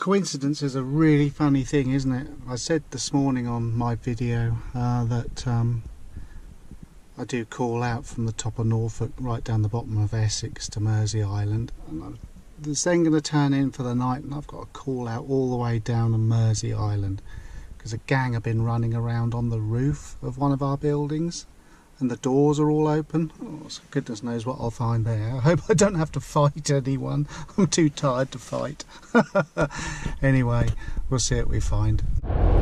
Coincidence is a really funny thing, isn't it? I said this morning on my video that I do call out from the top of Norfolk right down the bottom of Essex to Mersea Island, and this then going to turn in for the night, and I've got to call out all the way down to Mersea Island because a gang have been running around on the roof of one of our buildings and the doors are all open. Oh, so goodness knows what I'll find there. I hope I don't have to fight anyone. I'm too tired to fight. Anyway, we'll see what we find.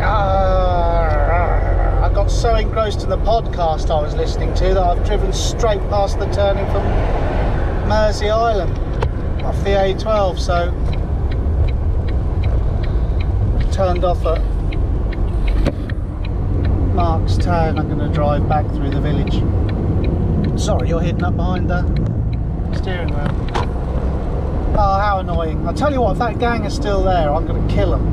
I got so engrossed in the podcast I was listening to that I've driven straight past the turning from Mersea Island off the A12, so turned off at Mark's Town. I'm going to drive back through the village. Sorry, you're hidden up behind the steering wheel. Oh, how annoying. I'll tell you what, if that gang is still there, I'm going to kill them.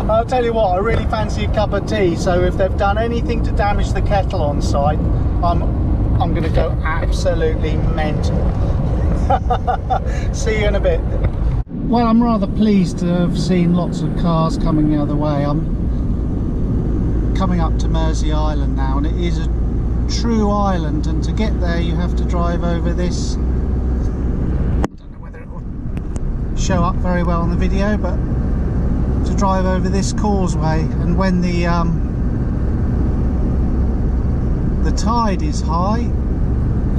I'll tell you what, I really fancy a cup of tea, so if they've done anything to damage the kettle on site, I'm going to go absolutely mental. See you in a bit. Well, I'm rather pleased to have seen lots of cars coming the other way. I'm coming up to Mersea Island now, and it is a true island, and to get there you have to drive over this, I don't know whether it will show up very well on the video, but to drive over this causeway, and when the tide is high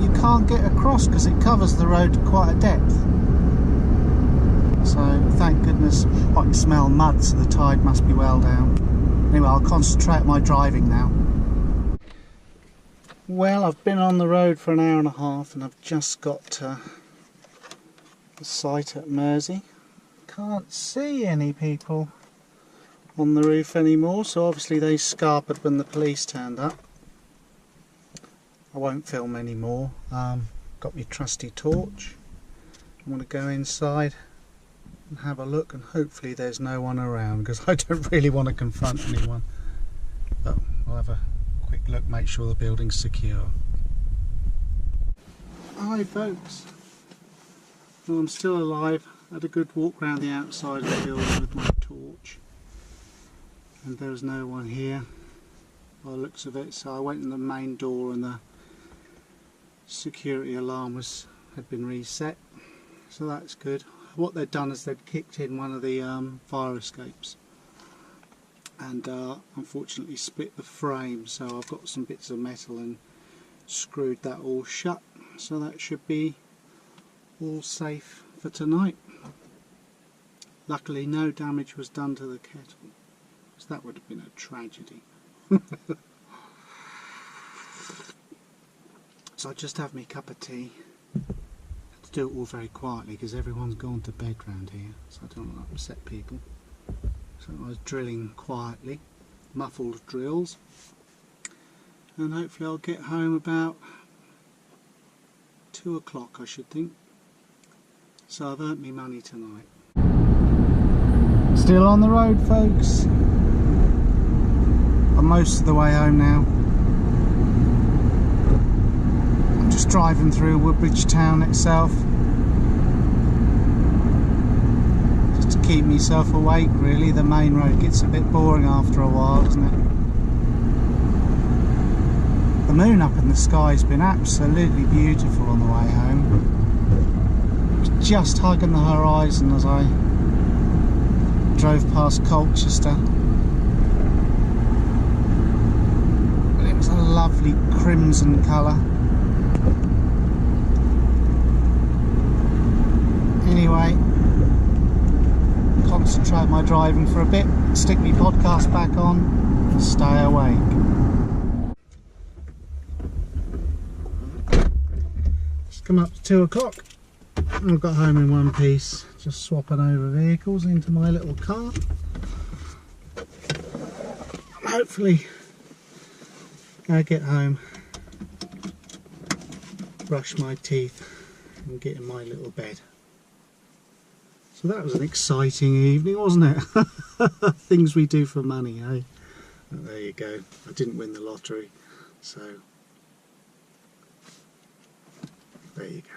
you can't get across because it covers the road to quite a depth. So thank goodness. I can smell mud, so the tide must be well down. Anyway, I'll concentrate on my driving now. Well, I've been on the road for an hour and a half and I've just got to the site at Mersea. Can't see any people on the roof anymore, so obviously they scarpered when the police turned up. I won't film anymore. Got my trusty torch. I want to go inside and have a look, and hopefully there's no one around because I don't really want to confront anyone. But I'll have a quick look, make sure the building's secure. Hi folks. Well, I'm still alive. I had a good walk around the outside of the building with my torch, and there was no one here by the looks of it, so I went in the main door and the security alarm had been reset, so that's good. What they'd done is they'd kicked in one of the fire escapes and unfortunately split the frame, so I've got some bits of metal and screwed that all shut, so that should be all safe for tonight. Luckily no damage was done to the kettle, because that would have been a tragedy. So I just have me cup of tea. To do it all very quietly because everyone's gone to bed round here, so I don't want to upset people. So I was drilling quietly, muffled drills, and hopefully I'll get home about 2 o'clock, I should think. So I've earned me money tonight. Still on the road, folks. I'm most of the way home now. Just driving through Woodbridge town itself, just to keep myself awake really. The main road gets a bit boring after a while, doesn't it? The moon up in the sky has been absolutely beautiful on the way home. It was just hugging the horizon as I drove past Colchester, and it was a lovely crimson colour. Anyway, concentrate my driving for a bit, stick my podcast back on and stay awake. Just come up to 2 o'clock. I've got home in one piece, just swapping over vehicles into my little car. Hopefully I get home, brush my teeth and get in my little bed. So that was an exciting evening, wasn't it? Things we do for money, eh? But there you go. I didn't win the lottery, so there you go.